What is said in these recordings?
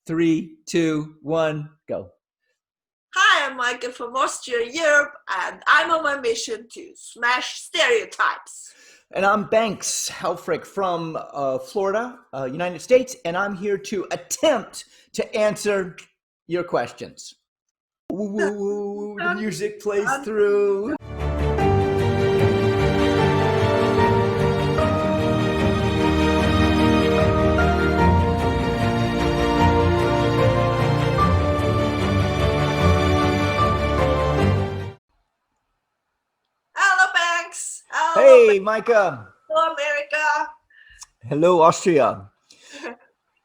3, 2, 1, go. Hi, I'm Mijke from Austria, Europe, and I'm on my mission to smash stereotypes. And I'm Banks Helfrich from Florida, United States, and I'm here to attempt to answer your questions. Ooh, the music plays through. Hello, Banks. Hey, Mijke. Hello, America. Hello, Austria.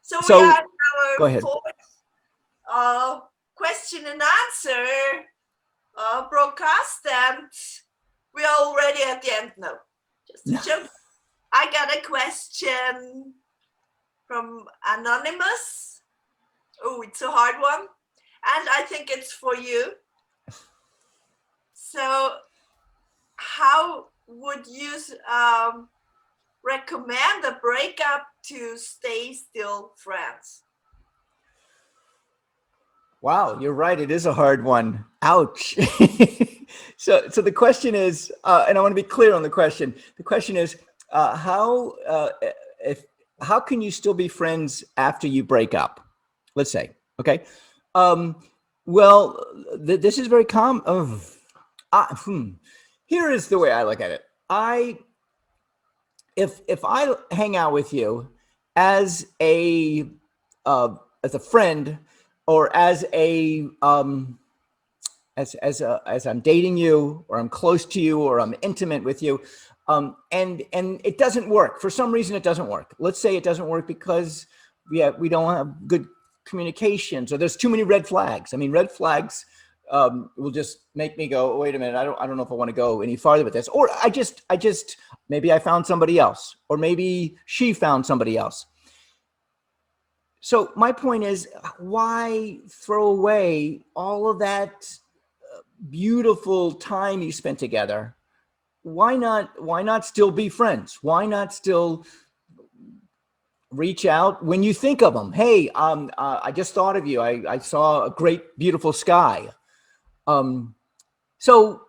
So we So, are go our ahead. fourth question and answer broadcast, and we are already at the end now. Just a joke. I got a question from Anonymous. Oh, it's a hard one. And I think it's for you. So, how would you recommend a breakup to stay still friends? Wow, you're right. It is a hard one. Ouch. So the question is, and I want to be clear on the question. The question is, how can you still be friends after you break up? Let's say, okay. Well, this is very common. Here is the way I look at it. If I hang out with you as a friend, or as I'm dating you, or I'm close to you, or I'm intimate with you, and it doesn't work for some reason. It doesn't work. Let's say it doesn't work because we don't have good communications, or there's too many red flags. I mean, red flags will just make me go, wait a minute, I don't know if I want to go any farther with this, or I just maybe I found somebody else, or maybe she found somebody else. So my point is, why throw away all of that beautiful time you spent together? Why not still be friends? Why not still reach out when you think of them? Hey, I just thought of you. I saw a great, beautiful sky. So,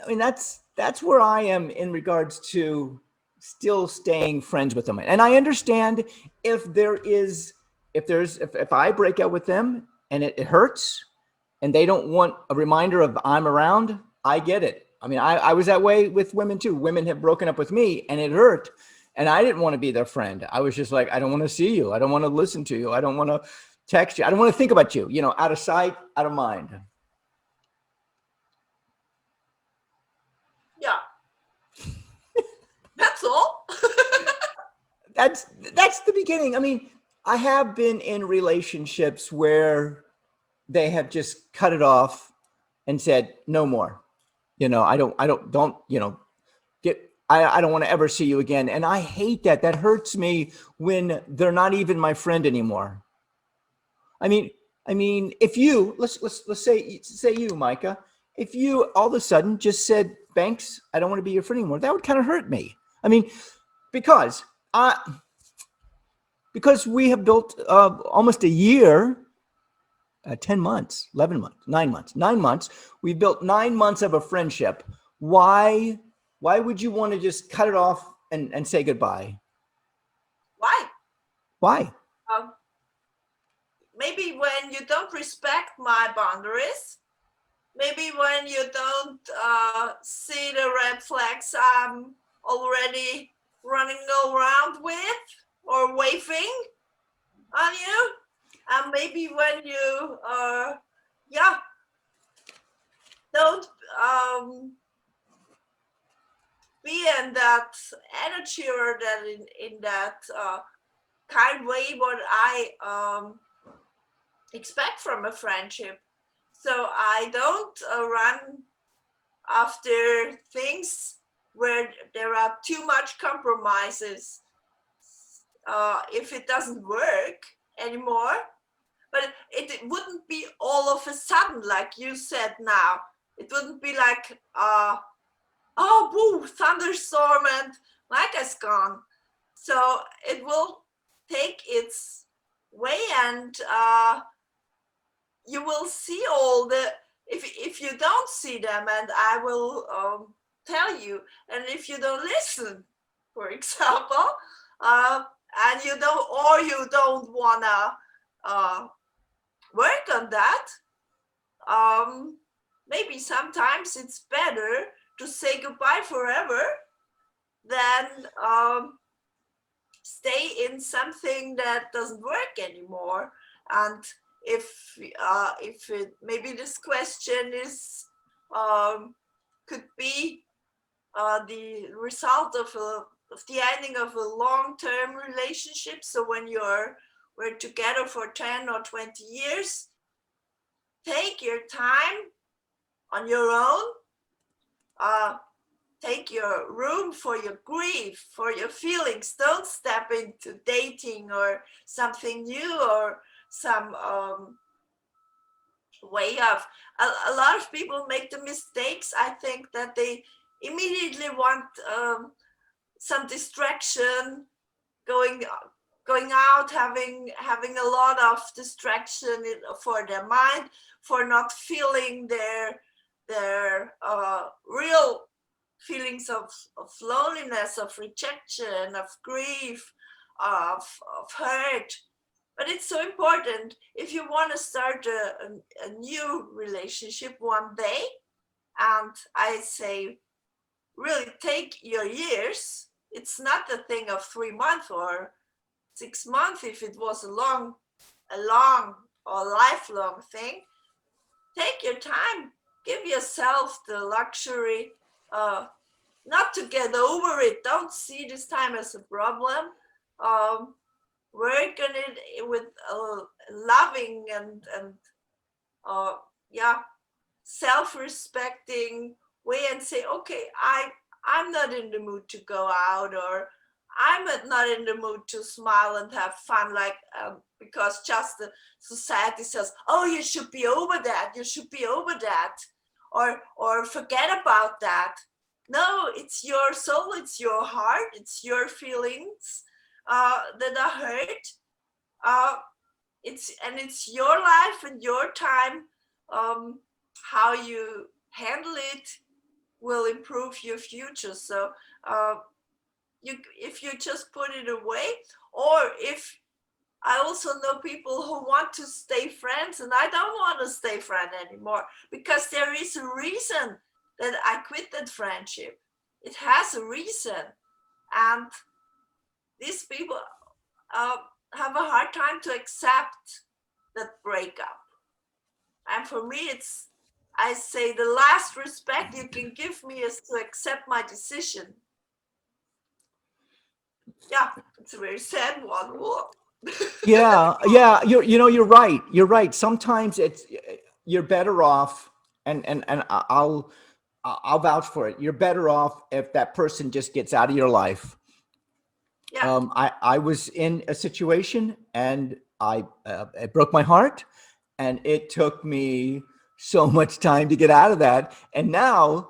I mean, that's where I am in regards to still staying friends with them. And I understand if I break out with them and it hurts, and they don't want a reminder of I'm around, I get it. I mean, I was that way with women too. Women have broken up with me and it hurt. And I didn't want to be their friend. I was just like, I don't want to see you. I don't want to listen to you. I don't want to text you. I don't want to think about you, out of sight, out of mind. Yeah. That's all. That's the beginning. I mean, I have been in relationships where they have just cut it off and said, no more. I don't want to ever see you again. And I hate that. That hurts me when they're not even my friend anymore. I mean, if you, let's say you, Mijke, if you all of a sudden just said, Banks, I don't want to be your friend anymore, that would kind of hurt me. I mean, because we have built almost a year, 10 months, 11 months, 9 months. We built 9 months of a friendship. Why would you want to just cut it off and say goodbye? Why? Maybe when you don't respect my boundaries, maybe when you don't see the red flags I'm already running around with or waving on you, and maybe when you don't be in that energy, or that in that kind way what I expect from a friendship. So I don't run after things where there are too much compromises. If it doesn't work anymore, but it wouldn't be all of a sudden, like you said now. It wouldn't be like, oh, woo, thunderstorm and Mike is gone. So it will take its way, and you will see all the, if you don't see them, and I will tell you, and if you don't listen, for example, and you don't, or you don't wanna work on that, maybe sometimes it's better to say goodbye forever than stay in something that doesn't work anymore. And if it, maybe this question is could be the result of the ending of a long-term relationship. So when we're together for 10 or 20 years, take your time on your own. Take your room for your grief, for your feelings. Don't step into dating or something new, or some way of, a lot of people make the mistakes, I think, that they immediately want some distraction, going out, having a lot of distraction for their mind, for not feeling their real feelings of loneliness, of rejection, of grief, of hurt. But it's so important, if you want to start a new relationship one day, and I say, really take your years. It's not a thing of 3 months or 6 months. If it was a long or lifelong thing, take your time. Give yourself the luxury not to get over it. Don't see this time as a problem. Work on it with loving and yeah, self-respecting way, and say, okay, I'm not in the mood to go out, or I'm not in the mood to smile and have fun, like because just the society says, oh, you should be over that, you should be over that, or forget about that. No, it's your soul, it's your heart, it's your feelings that are hurt. It's your life and your time. How you handle it will improve your future. So if you just put it away, or if, I also know people who want to stay friends, and I don't want to stay friend anymore, because there is a reason that I quit that friendship. It has a reason, and these people have a hard time to accept that breakup. And for me, it's, I say, the last respect you can give me is to accept my decision. Yeah, it's a very sad one. Yeah, you're right. You're right. Sometimes you're better off, and I'll vouch for it. You're better off if that person just gets out of your life. Yeah. I was in a situation, and it broke my heart, and it took me so much time to get out of that. And now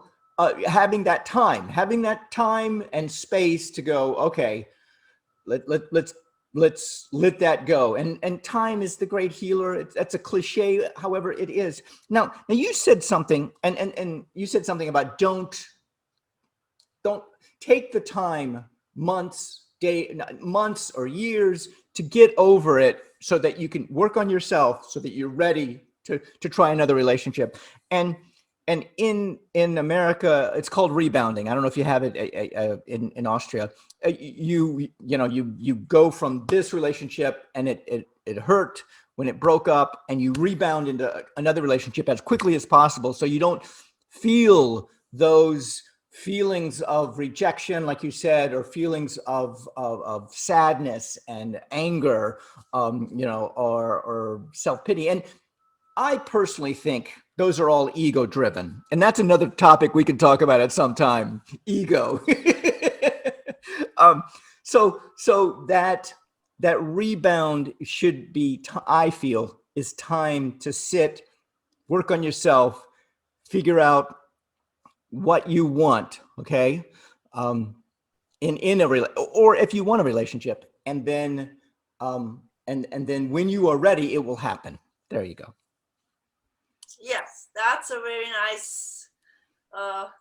having that time and space to go, okay, let's let that go. And time is the great healer. That's a cliche, however it is. Now you said something, and you said something about don't take the time, months or years, to get over it, so that you can work on yourself, so that you're ready to try another relationship. And in America, it's called rebounding. I don't know if you have it in Austria. You go from this relationship, and it hurt when it broke up, and you rebound into another relationship as quickly as possible, so you don't feel those feelings of rejection, like you said, or feelings of sadness and anger, or self-pity. And I personally think those are all ego driven. And that's another topic we can talk about at some time, ego. So that rebound should be, I feel, is time to sit, work on yourself, figure out what you want. Okay. In a or if you want a relationship, and then and then when you are ready, it will happen. There you go. Yes, that's a very nice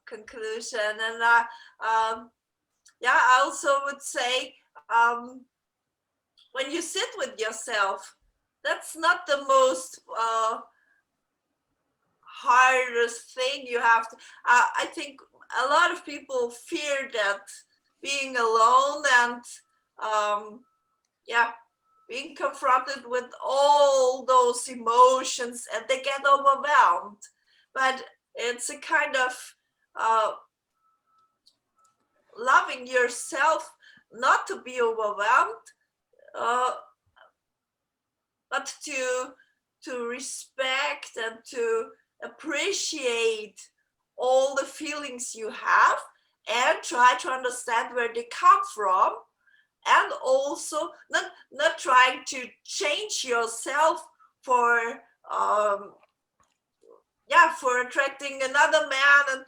conclusion. And yeah, I also would say, when you sit with yourself, that's not the most hardest thing you have to. I think a lot of people fear that being alone and yeah, being confronted with all those emotions, and they get overwhelmed. But it's a kind of loving yourself, not to be overwhelmed, uh, but to respect and to appreciate all the feelings you have, and try to understand where they come from, and also not trying to change yourself for yeah, for attracting another man. And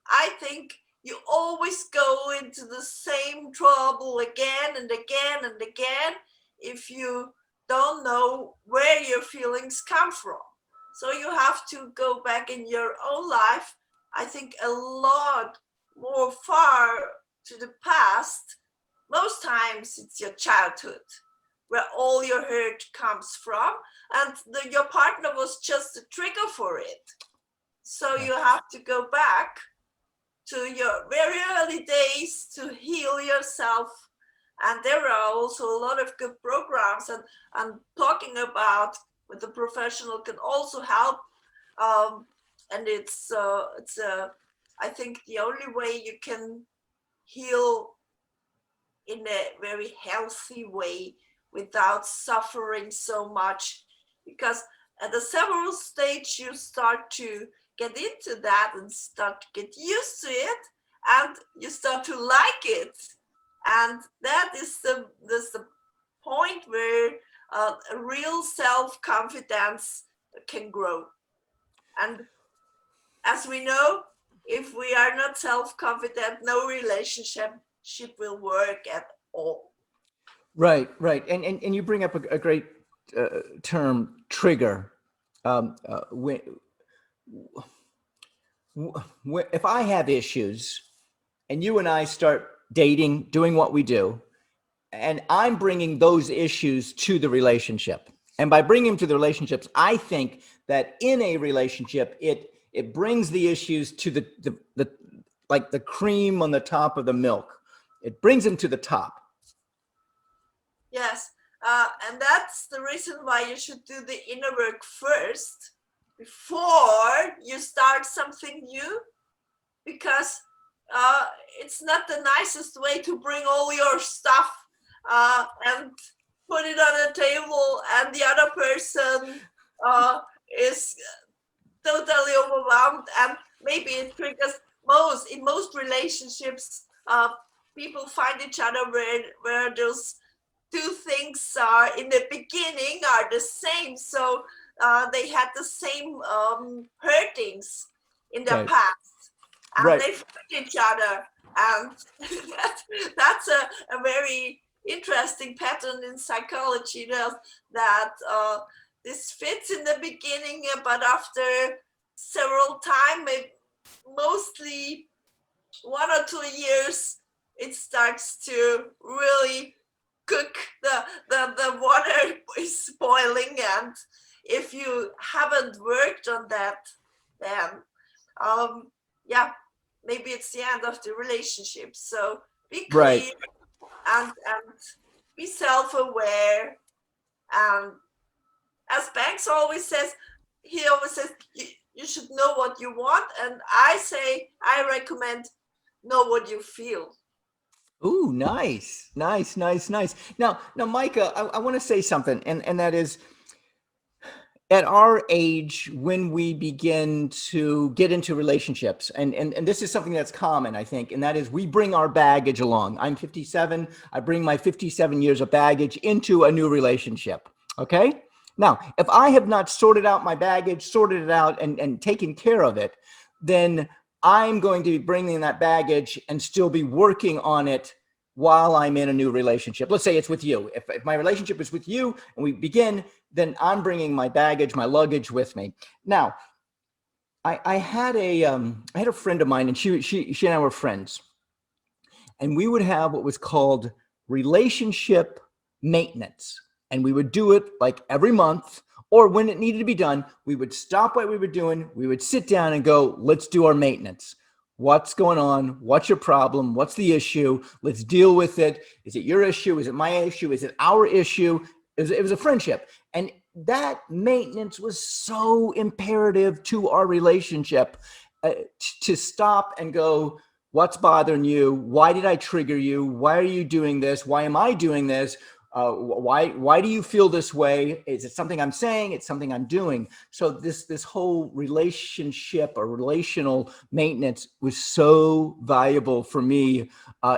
I think you always go into the same trouble again and again and again if you don't know where your feelings come from. So you have to go back in your own life, I think, a lot more far to the past. Most times it's your childhood where all your hurt comes from, and your partner was just a trigger for it. So you have to go back to your very early days to heal yourself. And there are also a lot of good programs, and talking about with a professional can also help. And it's I think the only way you can heal in a very healthy way without suffering so much, because at the several stage you start to get into that and start to get used to it, and you start to like it, and that is the point where a real self-confidence can grow. And as we know, if we are not self-confident, no relationship will work at all. Right, right. And you bring up a great term, trigger. When, if I have issues and you and I start dating, doing what we do, and I'm bringing those issues to the relationship, and by bringing them to the relationships, I think that in a relationship, it brings the issues to the like the cream on the top of the milk. It brings them to the top. Yes, and that's the reason why you should do the inner work first before you start something new, because it's not the nicest way to bring all your stuff and put it on a table, and the other person is totally overwhelmed, and maybe it triggers in most relationships. People find each other where those two things are in the beginning are the same, so they had the same hurtings in their Right. past, and Right. they find each other, and that's a very interesting pattern in psychology, that this fits in the beginning, but after several time, mostly 1 or 2 years, it starts to really cook. The water is boiling, and if you haven't worked on that, then yeah, maybe it's the end of the relationship. So be clear, Right. and be self-aware. And as Banks always says, he always says, you should know what you want, and I recommend know what you feel. Ooh, nice, nice, nice, nice. Now, Micah, I want to say something, and that is, at our age, when we begin to get into relationships, and this is something that's common, I think, and that is we bring our baggage along. I'm 57. I bring my 57 years of baggage into a new relationship. Okay. Now, if I have not sorted out my baggage, sorted it out, and taken care of it, then I'm going to be bringing that baggage and still be working on it while I'm in a new relationship. Let's say it's with you. If my relationship is with you and we begin, then I'm bringing my baggage, my luggage with me. Now, I had a friend of mine, and she and I were friends, and we would have what was called relationship maintenance. And we would do it like every month, or when it needed to be done, we would stop what we were doing. We would sit down and go, let's do our maintenance. What's going on? What's your problem? What's the issue? Let's deal with it. Is it your issue? Is it my issue? Is it our issue? It was a friendship. And that maintenance was so imperative to our relationship, to stop and go, what's bothering you? Why did I trigger you? Why are you doing this? Why am I doing this? Why do you feel this way? Is it something I'm saying? It's something I'm doing. So this whole relationship or relational maintenance was so valuable for me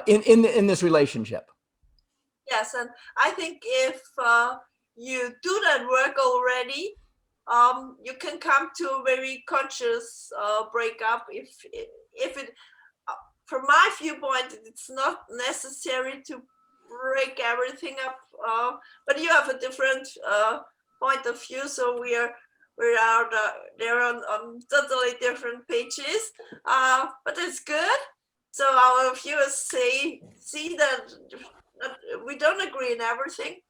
in this relationship. Yes, and I think if you do that work already, you can come to a very conscious breakup. If it, from my viewpoint, it's not necessary to break everything up, but you have a different point of view. So we are there on totally different pages, but it's good. So our viewers see that we don't agree in everything,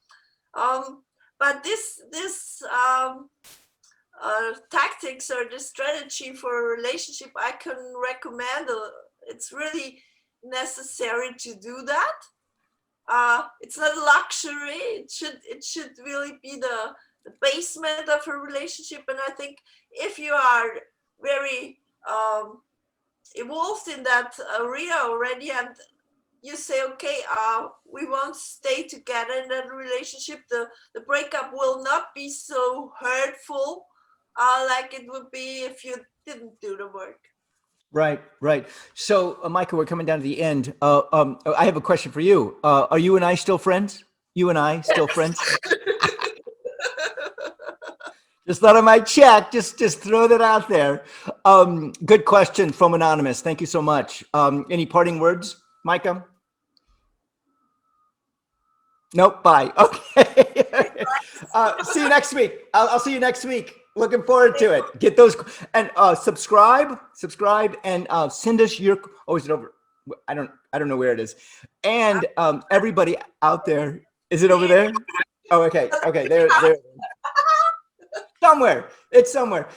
but this tactics or the strategy for a relationship, I can recommend. It's really necessary to do that. It's not luxury. It should really be the basement of a relationship. And I think if you are very evolved in that area already, and you say, okay, we won't stay together in that relationship, the breakup will not be so hurtful like it would be if you didn't do the work. Right, right. So, Mijke, we're coming down to the end. I have a question for you. Are you and I still friends? You and I still friends? Just thought I might check. Just throw that out there. Good question from Anonymous. Thank you so much. Any parting words, Mijke? Nope. Bye. Okay. See you next week. I'll see you next week. Looking forward to it. Get those and subscribe, and send us your. Oh, is it over? I don't know where it is. And everybody out there, is it over there? Oh, okay. There. Somewhere. It's somewhere.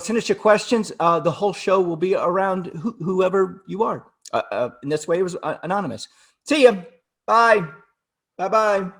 Send us your questions. The whole show will be around whoever you are. In this way, it was anonymous. See ya. Bye. Bye-bye.